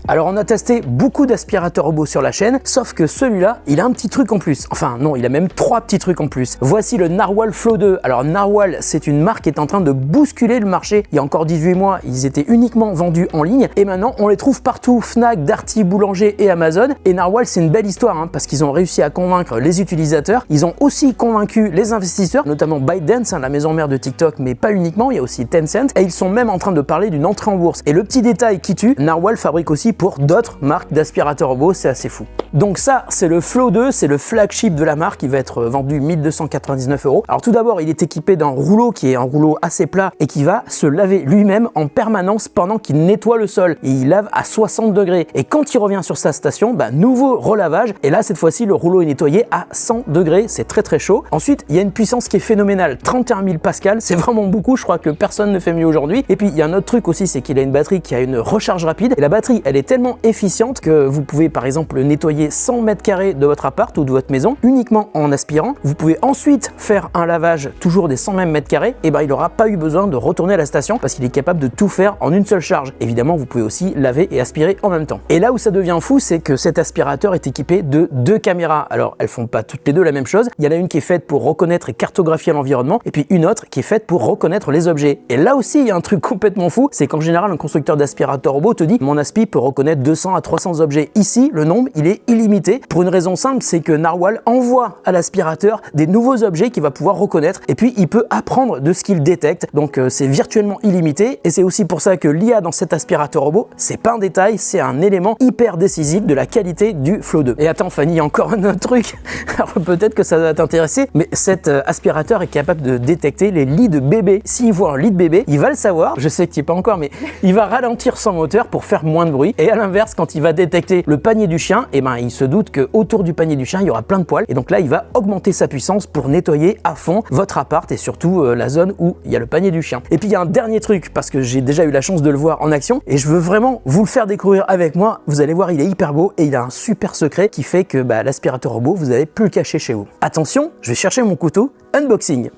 Alors on a testé beaucoup d'aspirateurs robots sur la chaîne, sauf que celui-là, il a un petit truc en plus. Enfin non, il a même 3 petits trucs en plus. Voici le Narwhal Flow 2. Alors Narwhal, c'est une marque qui est en train de bousculer le marché. Il y a encore 18 mois, ils étaient uniquement vendus en ligne et maintenant on les trouve partout, Fnac, Darty, Boulanger et Amazon. Et Narwhal, c'est une belle histoire parce qu'ils ont réussi à convaincre les utilisateurs. Ils ont aussi convaincu les investisseurs, notamment ByteDance, la maison mère de TikTok, mais pas uniquement, il y a aussi Tencent. Et ils sont même en train de parler d'une entrée en bourse. Et le petit détail qui tue, Narwhal fabrique aussi pour d'autres marques d'aspirateurs robots, c'est assez fou. Donc ça, c'est le Flow 2, c'est le flagship de la marque, il va être vendu 1299 €. Alors tout d'abord, il est équipé d'un rouleau qui est un rouleau assez plat et qui va se laver lui-même en permanence pendant qu'il nettoie le sol. Et il lave à 60 degrés. Et quand il revient sur sa station, nouveau relavage. Et là, cette fois-ci, le rouleau est nettoyé à 100 degrés, c'est très très chaud. Ensuite, il y a une puissance qui est phénoménale, 31 000 pascal, c'est vraiment beaucoup, je crois que personne ne fait mieux aujourd'hui. Et puis, il y a un autre truc aussi, c'est qu'il a une batterie qui a une recharge rapide. Et la batterie, elle est tellement efficiente que vous pouvez par exemple nettoyer 100 mètres carrés de votre appart ou de votre maison uniquement en aspirant. Vous pouvez ensuite faire un lavage toujours des 100 mètres carrés, et il n'aura pas eu besoin de retourner à la station parce qu'il est capable de tout faire en une seule charge. Évidemment, vous pouvez aussi laver et aspirer en même temps. Et là où ça devient fou, c'est que cet aspirateur est équipé de 2 caméras. Alors, elles font pas toutes les deux la même chose. Il y en a une qui est faite pour reconnaître et cartographier l'environnement, et puis une autre qui est faite pour reconnaître les objets. Et là aussi, il y a un truc complètement fou, c'est qu'en général, un constructeur d'aspirateur robot te dit mon aspi peut reconnaître 200 à 300 objets. Ici, le nombre, il est illimité. Pour une raison simple, c'est que Narwhal envoie à l'aspirateur des nouveaux objets qu'il va pouvoir reconnaître, et puis il peut apprendre de ce qu'il détecte. Donc c'est virtuellement illimité, et c'est aussi pour ça que l'IA dans cet aspirateur robot, c'est pas un détail, c'est un élément hyper décisif de la qualité du Flow 2. Et attends Fanny, il y a encore un autre truc, alors peut-être que ça va t'intéresser, mais cet aspirateur est capable de détecter les lits de bébé. S'il voit un lit de bébé, il va le savoir, je sais que tu n'y es pas encore, mais il va ralentir son moteur pour faire moins de bruit. Et à l'inverse, quand il va détecter le panier du chien, il se doute qu'autour du panier du chien, il y aura plein de poils, et donc là, il va augmenter sa puissance pour nettoyer à fond votre appart et surtout la zone où il y a le panier du chien. Et puis il y a un dernier truc, parce que j'ai déjà eu la chance de le voir en action, et je veux vraiment vous le faire découvrir avec moi. Vous allez voir, il est hyper beau, et il a un super secret qui fait que l'aspirateur robot, vous n'allez plus le cacher chez vous. Attention, je vais chercher mon couteau, unboxing.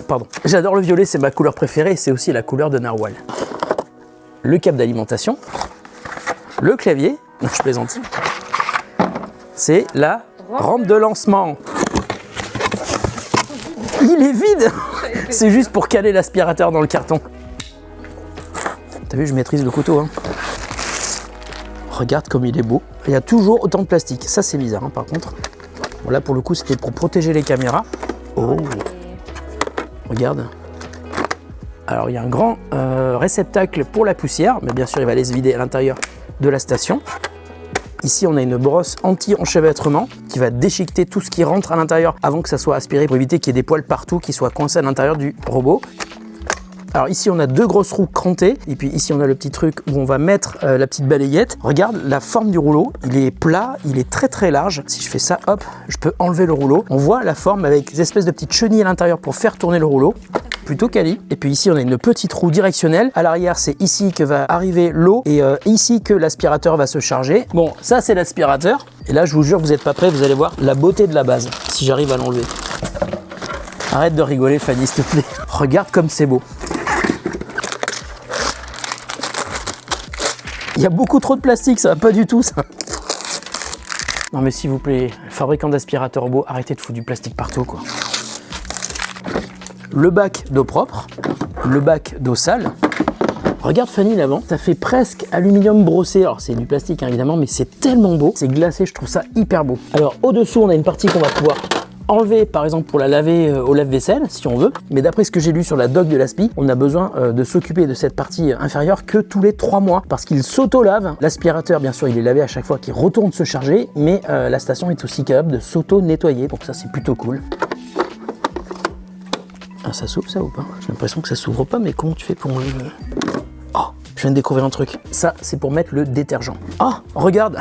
Pardon. J'adore le violet, c'est ma couleur préférée, c'est aussi la couleur de Narwhal. Le câble d'alimentation, le clavier, non je plaisante, c'est la rampe de lancement. Il est vide. C'est juste pour caler l'aspirateur dans le carton. T'as vu, je maîtrise le couteau. Regarde comme il est beau. Il y a toujours autant de plastique. Ça, c'est bizarre, par contre. Bon, là, pour le coup, c'était pour protéger les caméras. Oh. Regarde. Alors, il y a un grand réceptacle pour la poussière. Mais bien sûr, il va aller se vider à l'intérieur de la station. Ici, on a une brosse anti-enchevêtrement qui va déchiqueter tout ce qui rentre à l'intérieur avant que ça soit aspiré pour éviter qu'il y ait des poils partout qui soient coincés à l'intérieur du robot. Alors ici, on a 2 grosses roues crantées et puis ici, on a le petit truc où on va mettre la petite balayette. Regarde la forme du rouleau, il est plat, il est très très large. Si je fais ça, hop, je peux enlever le rouleau. On voit la forme avec des espèces de petites chenilles à l'intérieur pour faire tourner le rouleau. Plutôt quali. Et puis ici, on a une petite roue directionnelle. À l'arrière, c'est ici que va arriver l'eau et ici que l'aspirateur va se charger. Bon, ça, c'est l'aspirateur. Et là, je vous jure, vous n'êtes pas prêts, vous allez voir la beauté de la base, si j'arrive à l'enlever. Arrête de rigoler, Fanny, s'il te plaît. Regarde comme c'est beau. Il y a beaucoup trop de plastique, ça va pas du tout, ça. Non mais s'il vous plaît, fabricant d'aspirateurs robots, arrêtez de foutre du plastique partout, quoi. Le bac d'eau propre, le bac d'eau sale. Regarde Fanny l'avant, ça fait presque aluminium brossé. Alors c'est du plastique évidemment, mais c'est tellement beau. C'est glacé, je trouve ça hyper beau. Alors au-dessous, on a une partie qu'on va pouvoir enlever par exemple pour la laver au lave-vaisselle si on veut. Mais d'après ce que j'ai lu sur la doc de l'aspi, on a besoin de s'occuper de cette partie inférieure que tous les 3 mois parce qu'il s'auto-lave. L'aspirateur, bien sûr, il est lavé à chaque fois qu'il retourne se charger, mais la station est aussi capable de s'auto-nettoyer. Donc ça, c'est plutôt cool. Ah, ça s'ouvre ça ou pas? J'ai l'impression que ça s'ouvre pas, mais comment tu fais pour enlever le... Oh, je viens de découvrir un truc. Ça, c'est pour mettre le détergent. Ah, regarde.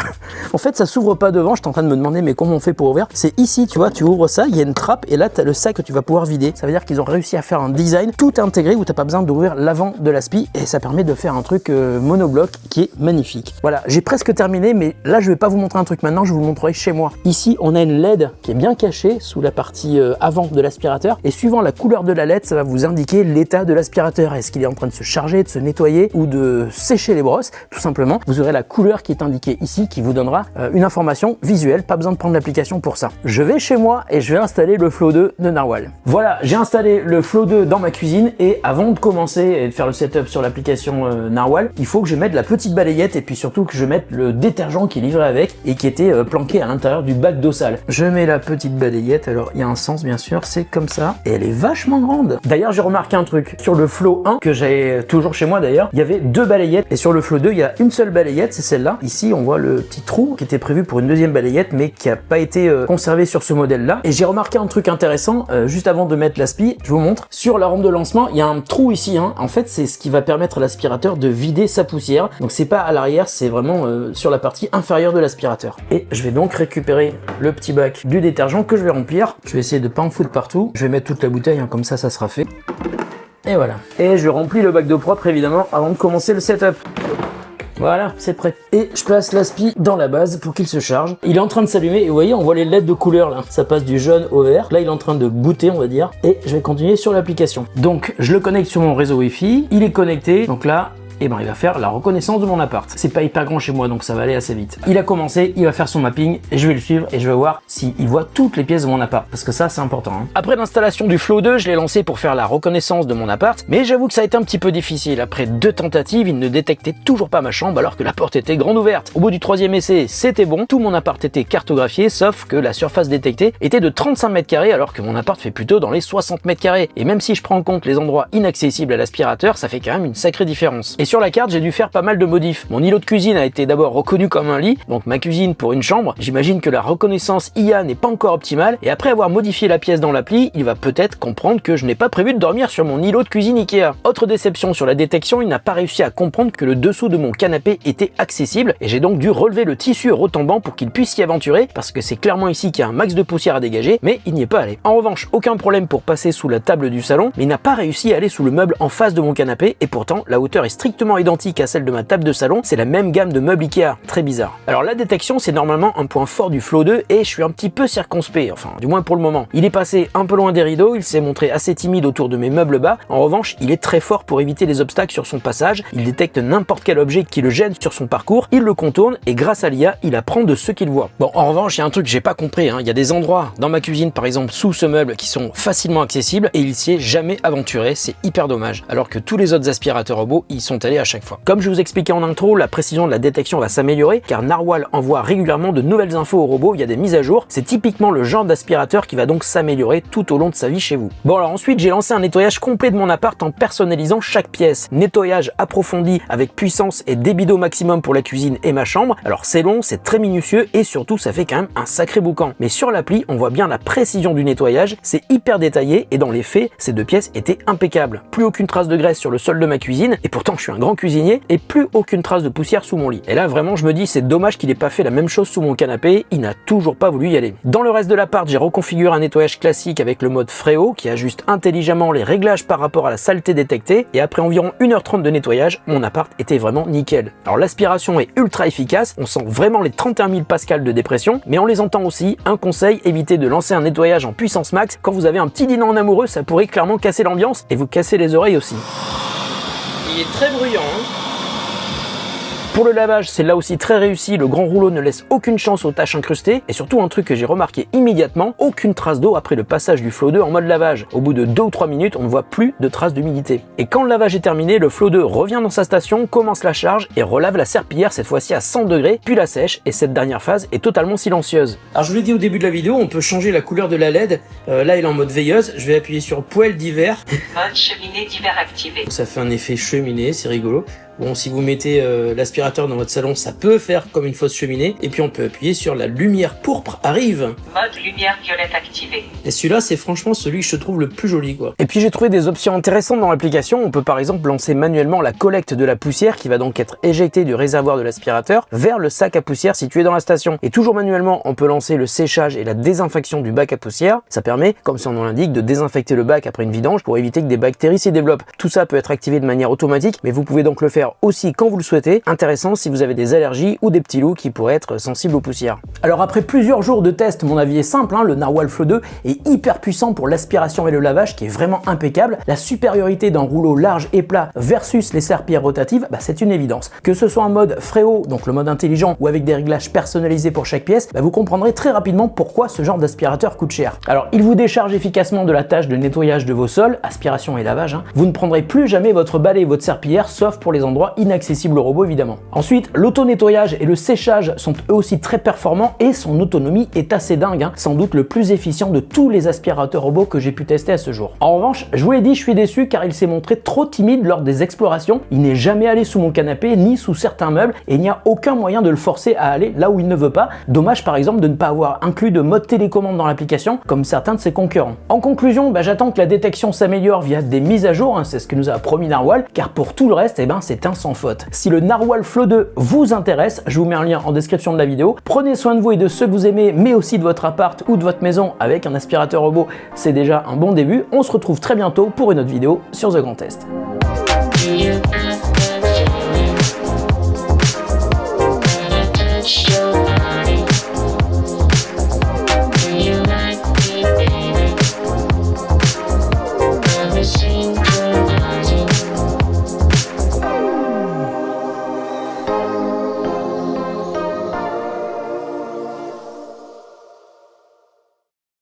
En fait, ça s'ouvre pas devant. J'étais en train de me demander, mais comment on fait pour ouvrir? C'est ici, tu vois, tu ouvres ça, il y a une trappe et là, tu as le sac que tu vas pouvoir vider. Ça veut dire qu'ils ont réussi à faire un design tout intégré où tu n'as pas besoin d'ouvrir l'avant de l'aspi et ça permet de faire un truc monobloc qui est magnifique. Voilà, j'ai presque terminé, mais là, je vais pas vous montrer un truc maintenant, je vous le montrerai chez moi. Ici, on a une LED qui est bien cachée sous la partie avant de l'aspirateur et suivant la couleur de la LED, ça va vous indiquer l'état de l'aspirateur. Est-ce qu'il est en train de se charger, de se nettoyer ou de de sécher les brosses, tout simplement. Vous aurez la couleur qui est indiquée ici, qui vous donnera une information visuelle, pas besoin de prendre l'application pour ça. Je vais chez moi et je vais installer le Flow 2 de Narwhal. Voilà, j'ai installé le Flow 2 dans ma cuisine et avant de commencer et de faire le setup sur l'application Narwhal, il faut que je mette la petite balayette et puis surtout que je mette le détergent qui est livré avec et qui était planqué à l'intérieur du bac d'eau sale. Je mets la petite balayette, alors il y a un sens bien sûr, c'est comme ça et elle est vachement grande. D'ailleurs, j'ai remarqué un truc, sur le Flow 1 que j'ai toujours chez moi d'ailleurs, il y avait 2 balayettes et sur le Flow 2 il y a une seule balayette, c'est celle-là. Ici on voit le petit trou qui était prévu pour une deuxième balayette mais qui n'a pas été conservé sur ce modèle-là. Et j'ai remarqué un truc intéressant, juste avant de mettre l'aspi, je vous montre. Sur la rampe de lancement, il y a un trou ici, hein. En fait, c'est ce qui va permettre à l'aspirateur de vider sa poussière. Donc c'est pas à l'arrière, c'est vraiment sur la partie inférieure de l'aspirateur. Et je vais donc récupérer le petit bac du détergent que je vais remplir. Je vais essayer de pas en foutre partout. Je vais mettre toute la bouteille, hein, comme ça sera fait. Et voilà. Et je remplis le bac d'eau propre, évidemment, avant de commencer le setup. Voilà, c'est prêt. Et je place l'aspi dans la base pour qu'il se charge. Il est en train de s'allumer et vous voyez, on voit les LED de couleur là. Ça passe du jaune au vert. Là, il est en train de booter, on va dire. Et je vais continuer sur l'application. Donc, je le connecte sur mon réseau Wi-Fi. Il est connecté. Donc là, et ben il va faire la reconnaissance de mon appart. C'est pas hyper grand chez moi, donc ça va aller assez vite. Il a commencé, il va faire son mapping, et je vais le suivre, et je vais voir s'il voit toutes les pièces de mon appart, parce que ça, c'est important. Hein. Après l'installation du Flow 2, je l'ai lancé pour faire la reconnaissance de mon appart, mais j'avoue que ça a été un petit peu difficile. Après 2 tentatives, il ne détectait toujours pas ma chambre, alors que la porte était grande ouverte. Au bout du 3e essai, c'était bon, tout mon appart était cartographié, sauf que la surface détectée était de 35 mètres carrés, alors que mon appart fait plutôt dans les 60 mètres carrés. Et même si je prends en compte les endroits inaccessibles à l'aspirateur, ça fait quand même une sacrée différence. Et sur la carte, j'ai dû faire pas mal de modifs. Mon îlot de cuisine a été d'abord reconnu comme un lit, donc ma cuisine pour une chambre. J'imagine que la reconnaissance IA n'est pas encore optimale, et après avoir modifié la pièce dans l'appli, il va peut-être comprendre que je n'ai pas prévu de dormir sur mon îlot de cuisine Ikea. Autre déception sur la détection, il n'a pas réussi à comprendre que le dessous de mon canapé était accessible, et j'ai donc dû relever le tissu retombant pour qu'il puisse s'y aventurer, parce que c'est clairement ici qu'il y a un max de poussière à dégager, mais il n'y est pas allé. En revanche, aucun problème pour passer sous la table du salon, mais il n'a pas réussi à aller sous le meuble en face de mon canapé, et pourtant la hauteur est strictement identique à celle de ma table de salon, c'est la même gamme de meubles Ikea, très bizarre. Alors la détection, c'est normalement un point fort du Flow 2 et je suis un petit peu circonspect, enfin du moins pour le moment. Il est passé un peu loin des rideaux, il s'est montré assez timide autour de mes meubles bas. En revanche, il est très fort pour éviter les obstacles sur son passage, il détecte n'importe quel objet qui le gêne sur son parcours, il le contourne et grâce à l'IA, il apprend de ce qu'il voit. Bon, en revanche, il y a un truc que j'ai pas compris, hein. Il y a des endroits dans ma cuisine par exemple sous ce meuble qui sont facilement accessibles et il s'y est jamais aventuré, c'est hyper dommage, alors que tous les autres aspirateurs robots y sont allés à chaque fois. Comme je vous expliquais en intro, la précision de la détection va s'améliorer car Narwhal envoie régulièrement de nouvelles infos au robot via des mises à jour. C'est typiquement le genre d'aspirateur qui va donc s'améliorer tout au long de sa vie chez vous. Bon, alors ensuite, j'ai lancé un nettoyage complet de mon appart en personnalisant chaque pièce. Nettoyage approfondi avec puissance et débit d'eau maximum pour la cuisine et ma chambre. Alors c'est long, c'est très minutieux et surtout ça fait quand même un sacré boucan. Mais sur l'appli, on voit bien la précision du nettoyage, c'est hyper détaillé et dans les faits, ces 2 pièces étaient impeccables. Plus aucune trace de graisse sur le sol de ma cuisine et pourtant je suis un grand cuisinier et plus aucune trace de poussière sous mon lit. Et là vraiment je me dis c'est dommage qu'il ait pas fait la même chose sous mon canapé, il n'a toujours pas voulu y aller. Dans le reste de l'appart, j'ai reconfiguré un nettoyage classique avec le mode Fréo qui ajuste intelligemment les réglages par rapport à la saleté détectée et après environ 1h30 de nettoyage, mon appart était vraiment nickel. Alors l'aspiration est ultra efficace, on sent vraiment les 31 000 pascal de dépression, mais on les entend aussi. Un conseil, évitez de lancer un nettoyage en puissance max. Quand vous avez un petit dîner en amoureux, ça pourrait clairement casser l'ambiance et vous casser les oreilles aussi. Il est très bruyant, hein. Pour le lavage, c'est là aussi très réussi, le grand rouleau ne laisse aucune chance aux taches incrustées et surtout un truc que j'ai remarqué immédiatement, aucune trace d'eau après le passage du Flow 2 en mode lavage. Au bout de 2 ou 3 minutes, on ne voit plus de traces d'humidité. Et quand le lavage est terminé, le Flow 2 revient dans sa station, commence la charge et relave la serpillière cette fois-ci à 100 degrés, puis la sèche et cette dernière phase est totalement silencieuse. Alors je vous l'ai dit au début de la vidéo, on peut changer la couleur de la LED. Là il est en mode veilleuse, je vais appuyer sur poêle d'hiver. Mode cheminée d'hiver activé. Ça fait un effet cheminée, c'est rigolo. Bon, si vous mettez l'aspirateur dans votre salon, ça peut faire comme une fausse cheminée. Et puis on peut appuyer sur la lumière pourpre arrive. Mode lumière violette activé. Et celui-là, c'est franchement celui que je trouve le plus joli, quoi. Et puis j'ai trouvé des options intéressantes dans l'application. On peut par exemple lancer manuellement la collecte de la poussière qui va donc être éjectée du réservoir de l'aspirateur vers le sac à poussière situé dans la station. Et toujours manuellement, on peut lancer le séchage et la désinfection du bac à poussière. Ça permet, comme son nom l'indique, de désinfecter le bac après une vidange pour éviter que des bactéries s'y développent. Tout ça peut être activé de manière automatique, mais vous pouvez donc le faire faire aussi quand vous le souhaitez. Intéressant si vous avez des allergies ou des petits loups qui pourraient être sensibles aux poussières. Alors après plusieurs jours de test, mon avis est simple, le Narwhal Flow 2 est hyper puissant pour l'aspiration et le lavage qui est vraiment impeccable. La supériorité d'un rouleau large et plat versus les serpillères rotatives, c'est une évidence. Que ce soit en mode fréo, donc le mode intelligent, ou avec des réglages personnalisés pour chaque pièce, vous comprendrez très rapidement pourquoi ce genre d'aspirateur coûte cher. Alors il vous décharge efficacement de la tâche de nettoyage de vos sols, aspiration et lavage. Vous ne prendrez plus jamais votre balai et votre serpillière, sauf pour les endroits inaccessibles au robot évidemment. Ensuite, l'auto-nettoyage et le séchage sont eux aussi très performants et son autonomie est assez dingue, sans doute le plus efficient de tous les aspirateurs robots que j'ai pu tester à ce jour. En revanche, je vous l'ai dit, je suis déçu car il s'est montré trop timide lors des explorations. Il n'est jamais allé sous mon canapé ni sous certains meubles et il n'y a aucun moyen de le forcer à aller là où il ne veut pas. Dommage par exemple de ne pas avoir inclus de mode télécommande dans l'application comme certains de ses concurrents. En conclusion, j'attends que la détection s'améliore via des mises à jour, c'est ce que nous a promis Narwhal, car pour tout le reste, c'est un sans faute. Si le Narwhal Flow 2 vous intéresse, je vous mets un lien en description de la vidéo. Prenez soin de vous et de ceux que vous aimez, mais aussi de votre appart ou de votre maison avec un aspirateur robot, c'est déjà un bon début. On se retrouve très bientôt pour une autre vidéo sur The Grand Test.